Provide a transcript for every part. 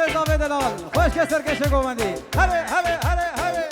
که زاوید لال خوش که سرکش گومندی هره هره هره هره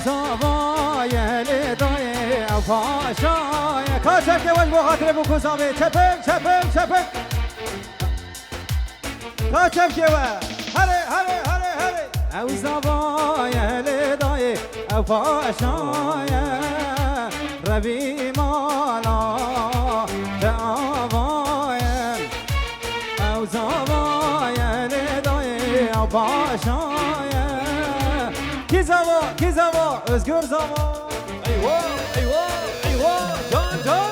زاوایه لدای پاشای کاشف که وش بخاطر بکن زاویه چپک چپک چپک کاشف که وش هره هره هره هره او زاوایه لدای پاشای روی مالا دعوایم او زاوایه لدای پاشای کی زوا özgür زوا eyvah eyvah eyvah can can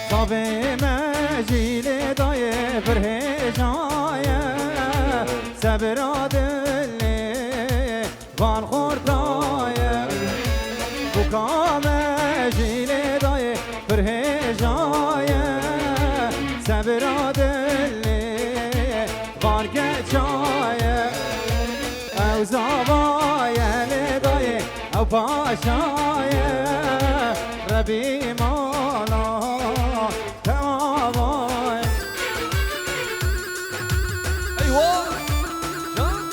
Tabi mecili dayı perhejaya Sebra dilli van khordaya Bu kamecili dayı perhejaya Sebra dilli van geçaya Ev zavaya li dayı ev paşaya Rabbi mala tevavay Eyvah can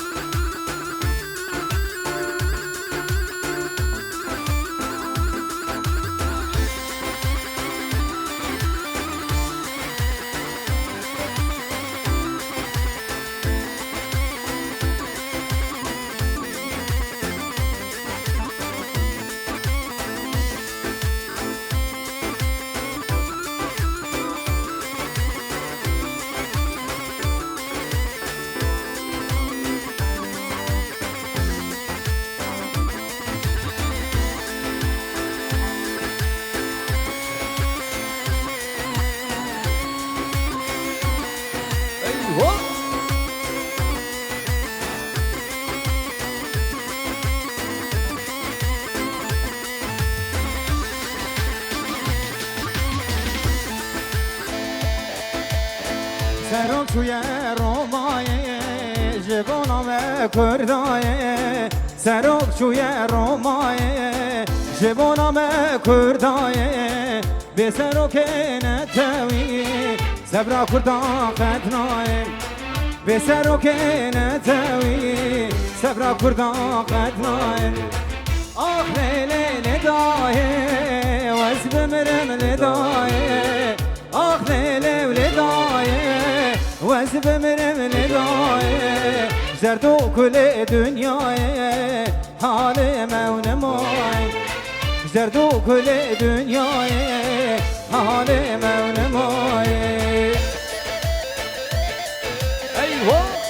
سرم توی رومایه جبانم کردایه سرم توی رومایه جبانم کردایه به سرو که نتوی زبرا کردان قدنایه به سرو که نتوی زبرا کردان قدنایه آخ لیلی ندایه وز بمرم ندایه آخ لیلی ولدایه وز بمرم ندایه زرد و کل دنیایه حال مونمای زرد و کل دنیایه حال مونمای ایوه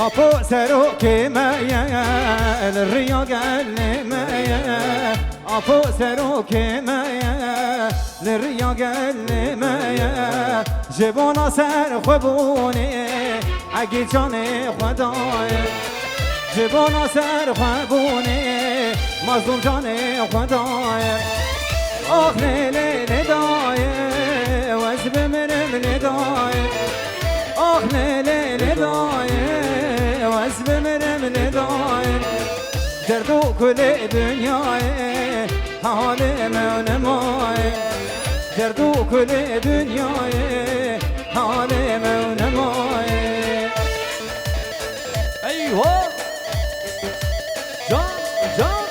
Apo sero ke maya el rio galle maya Apo sero ke maya el rio galle maya جبونا سر خوبونه اگه جان خدای جبونا سر خوبونه مظلوم جان خدای آخ لیلی ندایه وز وز بمرم ندای آخ لیلی ندای وز بمرم ندای درد و کل دنیای حال من مای درد و کل دنیای حال من مای ایوه جان جان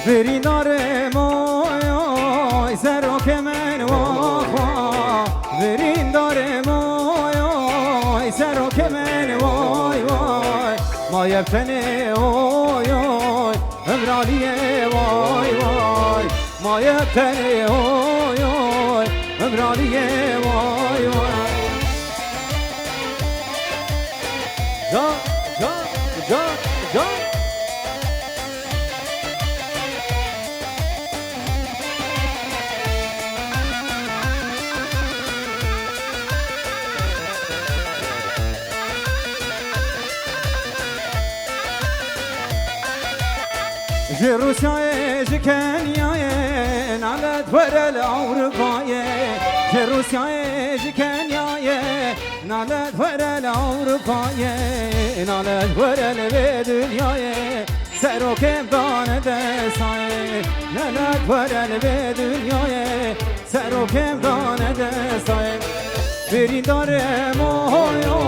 بريندار موي سروك من وخوا بريندار موي سروك من واي واي ما يبتني اوي اوي امرالي واي واي ما يبتني اوي اوي امرالي واي واي جا جا جا جا جروسيا جكنيا نالت ورا الأوروباية جروسيا جكنيا نالت ورا الأوروباية نالت ورا الدنيا سرو كم دان دساي نالت ورا الدنيا سرو كم دان دساي بريندار مويو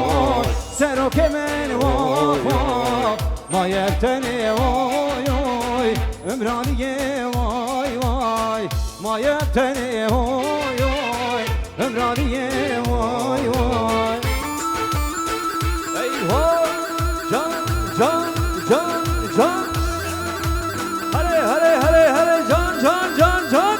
سرو كمن وفا ما يبتني ويوي امرانية واي واي ما يبتني ويوي امرانية واي واي ايوه جان جان جان جان هلي هلي هلي هلي جان جان جان جان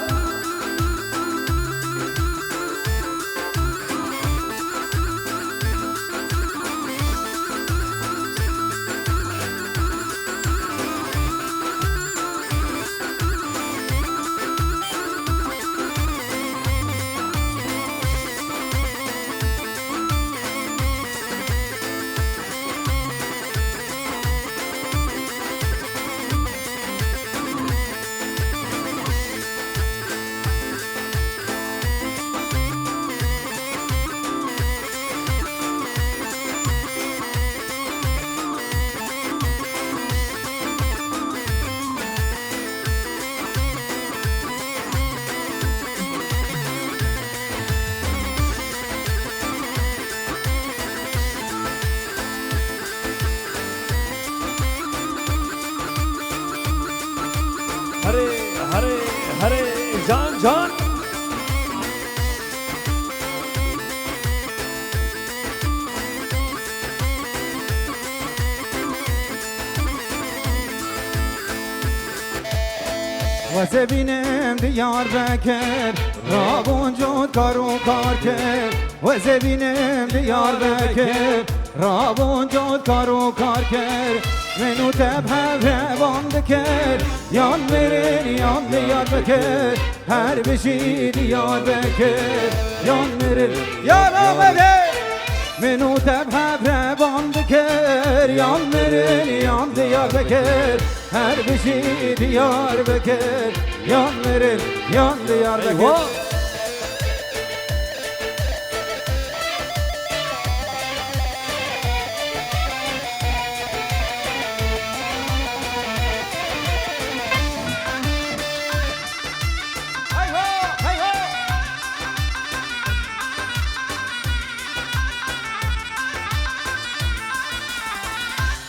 हरे हरे हरे जान जान وزبینم دیار بکر رابون جود کارو کار کرد وزبینم دیار بکر رابون جود کارو کار کرد منو تبه روان بکر یان مرین یان دیار بکر هر بشی دیار بکر یان مرین یان آمده منو تبه روان بکر یان مرین یان دیار بکر هر بشی دیار بکر یان مرین یان دیار بکر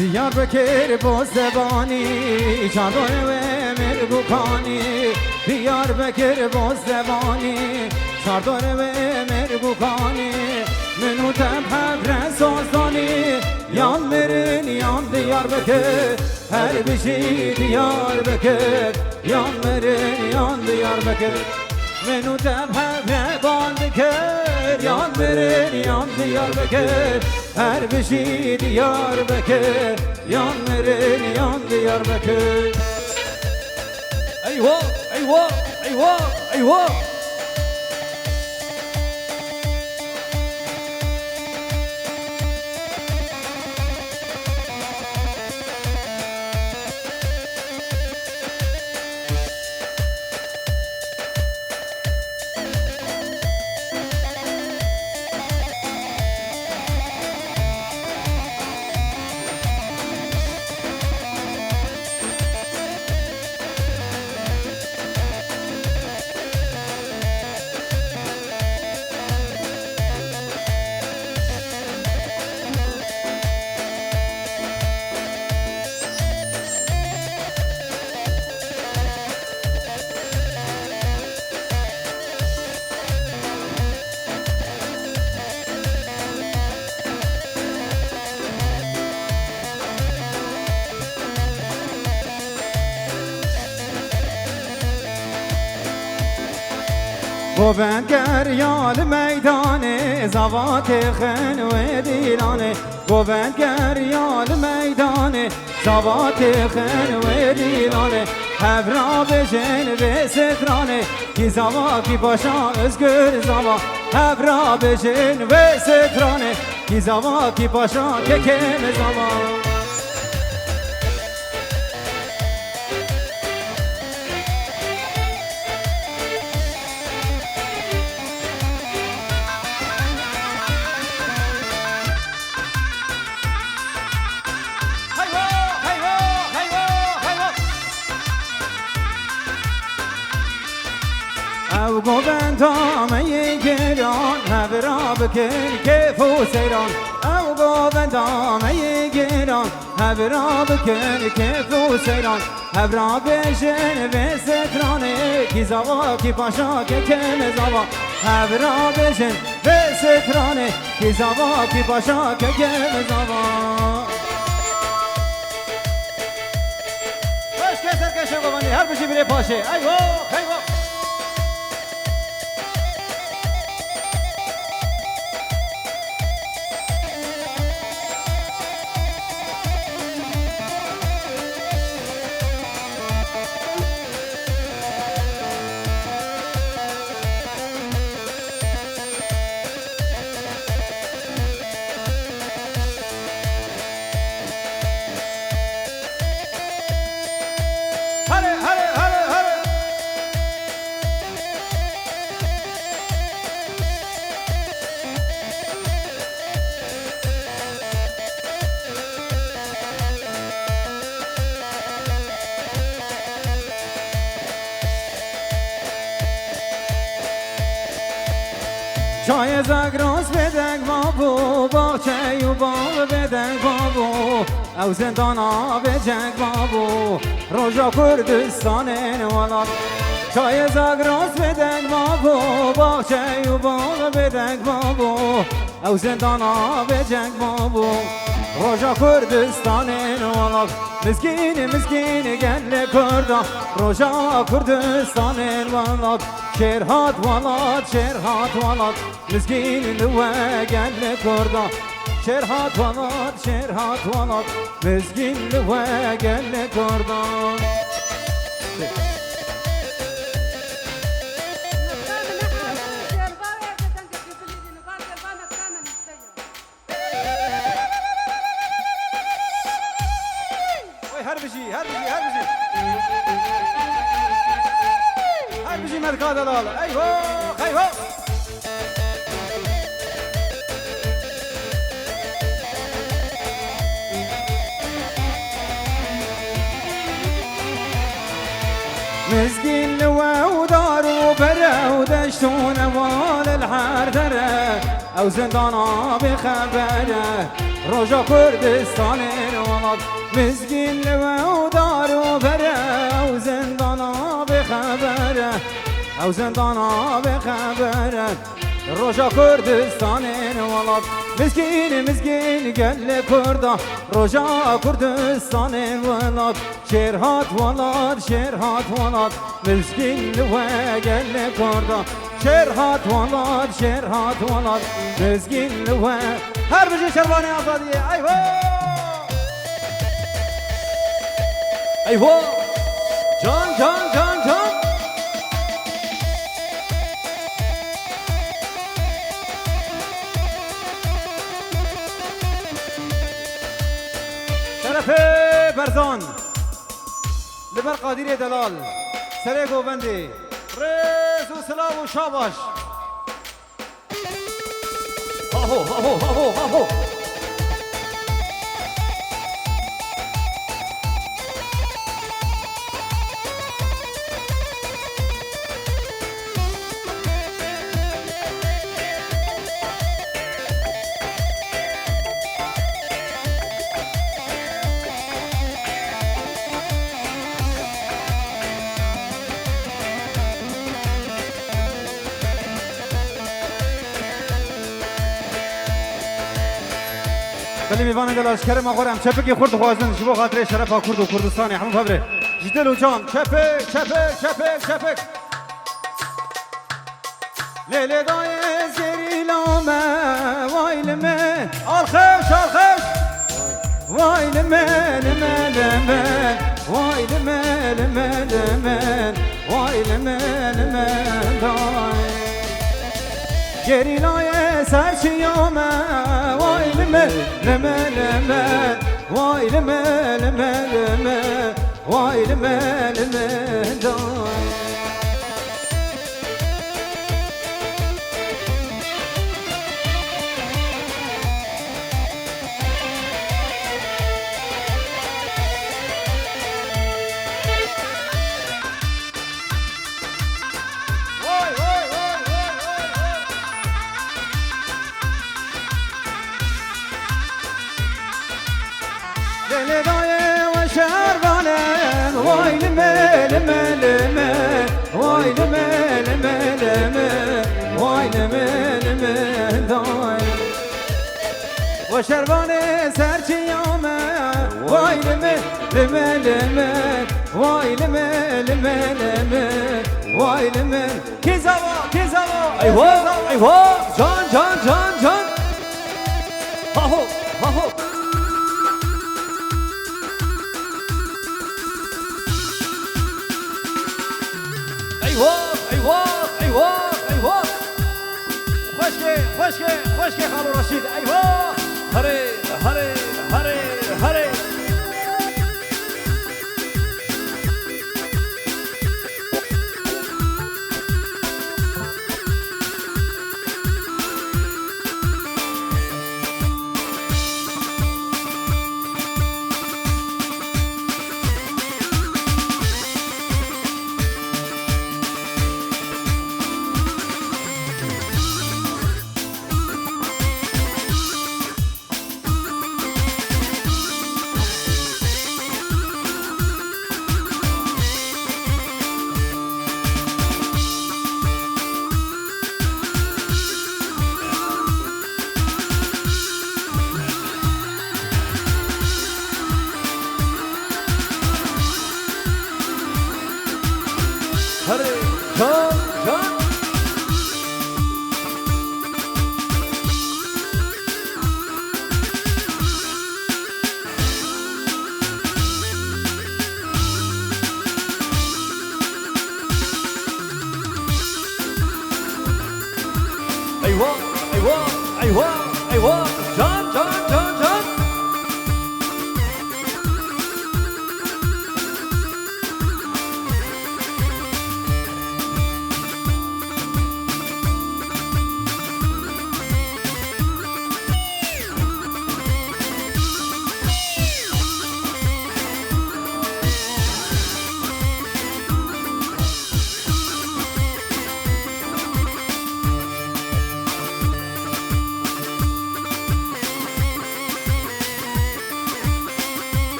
دیار بکر با زبانی چادر و مرگوکانی دیار بکر باز زبانی چاردار و مرگوکانی منو تبهد رسازانی یان مرن یان دیار بکر هر بشی دیار بکر یان مرن یان دیار بکر منو تبهد بان بکر یان مرن یان دیار بکر هر بشی دیار بکر یان مرن یان دیار بکر ايوه ايوه ايوه ايوه گوبند گریال میدان زوات خن و دیلانه گوبند گریال میدان زوات خن و دیلانه هفرا بجن و سترانه کی زوا کی باشا özgür زوا هفرا بجن و سترانه کی زوا کی باشا که کم زوا او گوبند آمه گران هبرا بکن کیف و سیران او گوبند آمه گران هبرا بکن کیف و سیران هبرا بشن و سترانه کی زوا کی پاشا که کم زوا هبرا بشن و سترانه کی زوا کی پاشا که کم زوا باش کسر کشه گوبندی هر بشی بره پاشه ایوه ایوه چای زگراس بدک بابو باچه و باغ بدک بابو او زندانا بجک بابو روژا کردستان ولاد چای زگراس بدک بابو باچه و باغ بدک بابو او زندانا بجک بابو روژا کردستان ولاد مسکین مسکین گل کردا روژا کردستان ولاد شرهات ولاد شرهات ولاد مسكين لوا قال كردا شرهات ولاد شرهات ولاد مسكين لوا قال كردا هربجي هربجي هربجي هربجي مركاد لالا ايوه ايوه مسكين لوا ودار وبرا ودشتون وال الحردره او زندانا بخبره روجا كردستان ولاد مسكين لوا ودار وبرا او زندانا خبره او زندانا به خبره روژا کردستان ولاد مسکین مسکین گل کردا روژا کردستان ولاد شهرهات ولاد شهرهات ولاد مسکین و گل کردا شهرهات ولاد شهرهات ولاد مسکین و هر بجه شربانی آزادیه ایوه ایوه جان جان جان جان شرف برزان لبر قادری دلال سره گوبندی رز و سلام و شاباش هاهو هاهو هاهو هاهو خلي ميفان دلاش كرم اخورم چپك خورد خوازن شبو خاطر شرف کرد و کردستان همون فبره جدل و جان چپک چپک چپک چپک لیلی دای زیری لامه وای لمن آلخش آلخش وای لمن لمن لمن وای لمن لمن لمن وای لمن لمن دای گری لای سرچیامه وای لمن لمن لمن وای لمن لمن لمن وای لمن لمن دای دلدای و شهربانه وای لمه لمه لمه وای لمه لمه لمه وای لمه لمه دای و شهربانه سرچیامه وای لمه لمه لمه وای لمه لمه لمه وای لمه کی زوا ایوه ایوه جان جان جان جان هاهو هاهو ایوه ایوه ایوه ایوه خشکه خالو رشید ایوه هره هره هره هره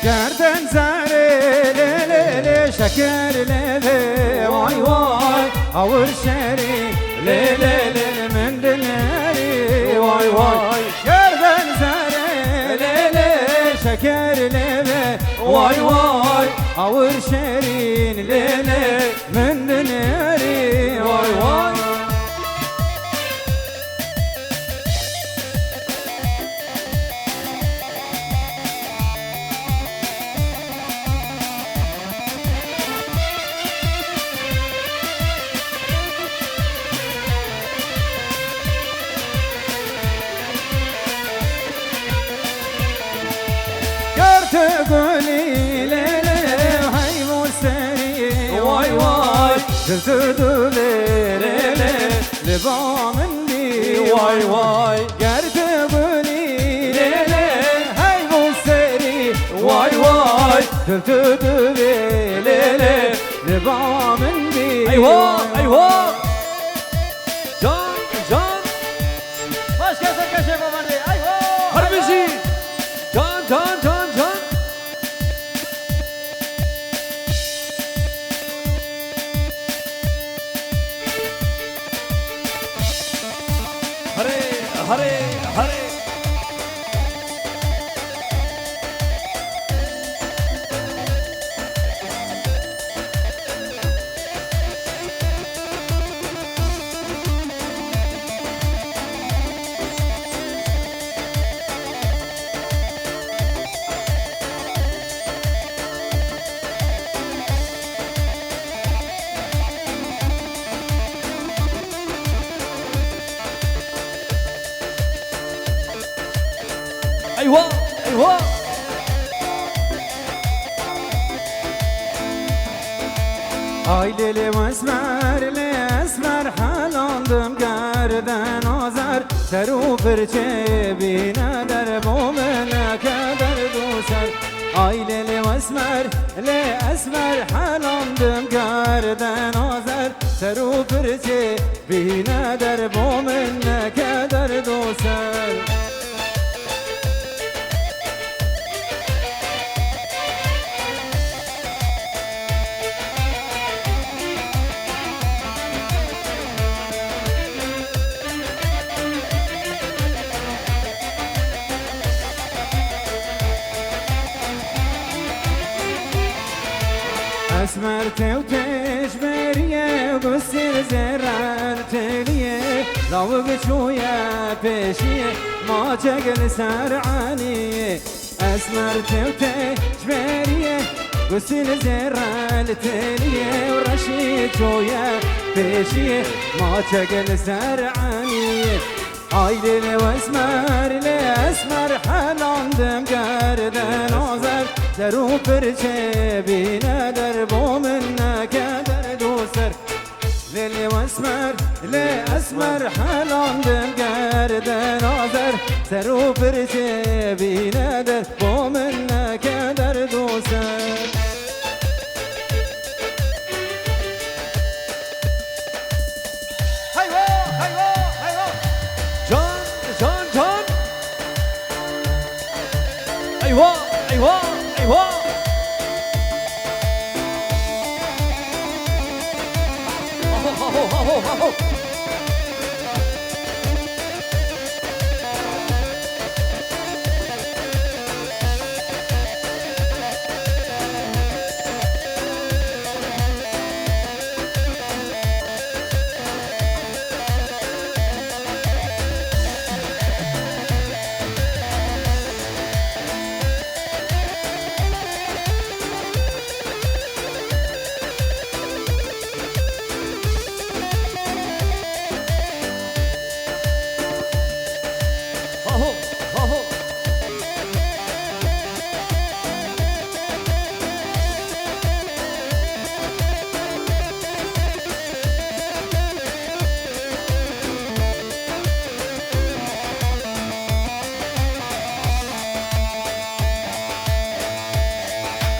گردن زره لیلی شکر لیلی وای وای آور شری لیلی من دلری وای وای گردن زره لیلی شکر لیلی وای وای آور شرین لیلی من دلری وای وای تقولي ليلي هاي موسري واي واي زلتو ليلي لبامني واي واي قر تقولي ليلي هاي موسري واي واي زلتو ليلي لبامني ايوه ايوه جان جان باش كسر كشف بمردي ايوه هربشي جان جان جان جان هري هري هري ايوه ايوه Ay lili esmer halandım gerden azar Seru fırçe bine der bu mene keder dusar Ay lili esmer halandım gerden azar Seru fırçe bine der bu mene keder dusar اسمر توتش بریه گسر زرر تلیه لاوگ چویه پیشیه ما چگل سرعانیه اسمر توتش بریه گسر زرر تلیه و رشید چویه پیشیه ما چگل سرعانیه Aylili ve esmer halandım gerden azar Deru fırçe bine der bu minne keder dusar Lili ve esmer halandım gerden azar Deru fırçe bine der bu minne keder dusar ايوه ايوه ايوه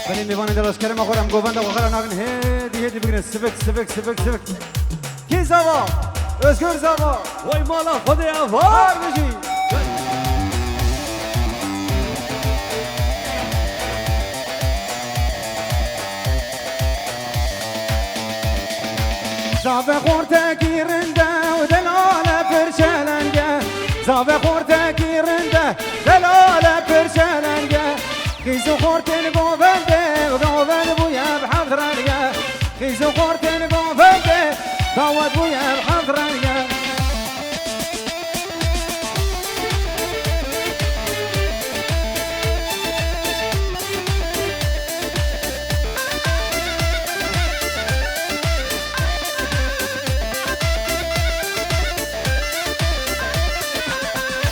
بني ميوان دلش كريم أخورم قوبان دو خلا ناقن هدي بقنا سبك كي زوا özgür زوا وای مالا خود اول هر بشي زاب خورته گیرنده و دلاله پرچلنگه زاب خورته گیرنده دلاله پرچلنگه خیزو خورتن گوونده و گوون بویه بحضرنگه خیزو خورتن گوونده داود بویه بحضرنگه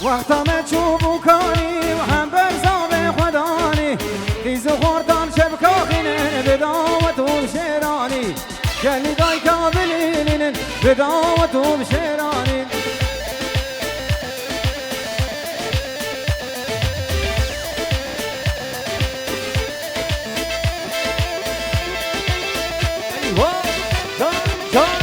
وقتا مچوبو کانی و هم برزام خدانی خیز خوردان شبکاخینن بداوتو شیرانی گلی دای کابلینن بداوتو شیرانی جان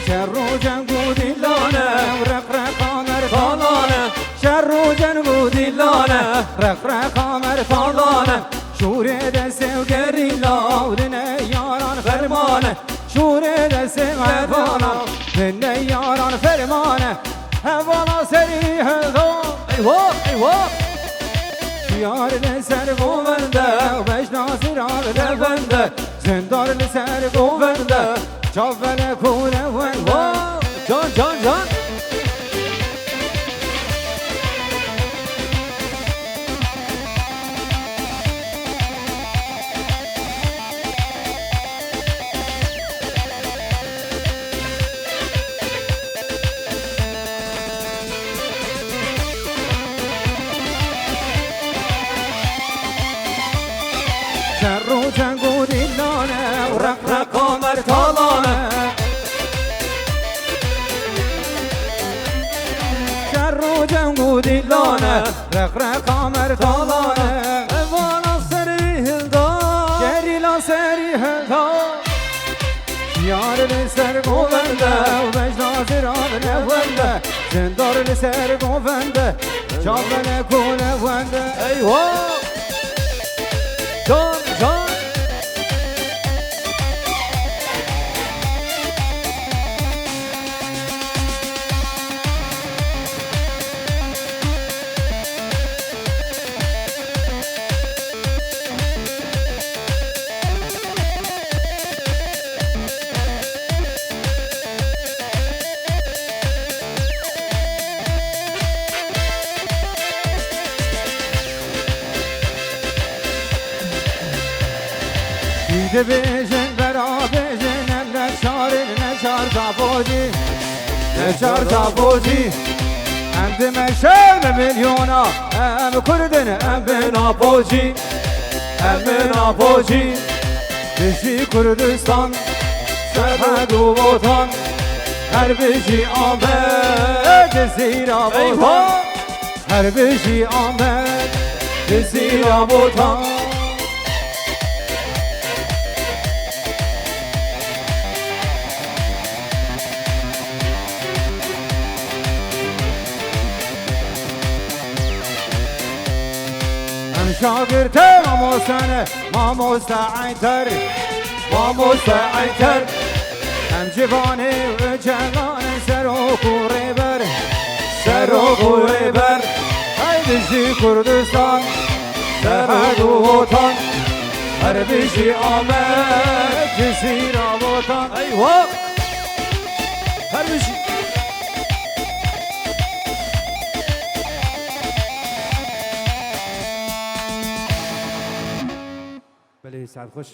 شرو جنگو دیلانه رق مرتالانه شرو جنگو دیلانه رق مرتالانه شور دست و گریلا و دنه یاران فرمانه شور دست و فرمانه دنه یاران فرمانه هوانا سری هدو ایوه یار لسر گوونده و بشناسی را بدفنده زندار لسر گوونده چاول کونه ونده جان شرو جنگو دیلانه و رق مرتالانه شرو جنگو دیلانه رق مرتالانه وانا سری هلدا گریلا سری هلدا یار لسر گوونده و بجنازی را بنونده زندار لسر گوونده چاول کونه ونده ایوه جان دیده بیشن برا بیشن نشار تابوجی نشار تابوجی هم دمشق میلیونا هم کردن هم بناپوجی هم بناپوجی بشی کردستان سرحد و وطن هر بشی آمد زیر وطن هر بشی آمد زیر وطن شاگرد ما مستعینتر هم جوانه و جوان سر و کوره بر های دشی کردستان سرحد و وطن هر بیشی آمد جزیر آواتان ایوه هر بشی بله سعد خوش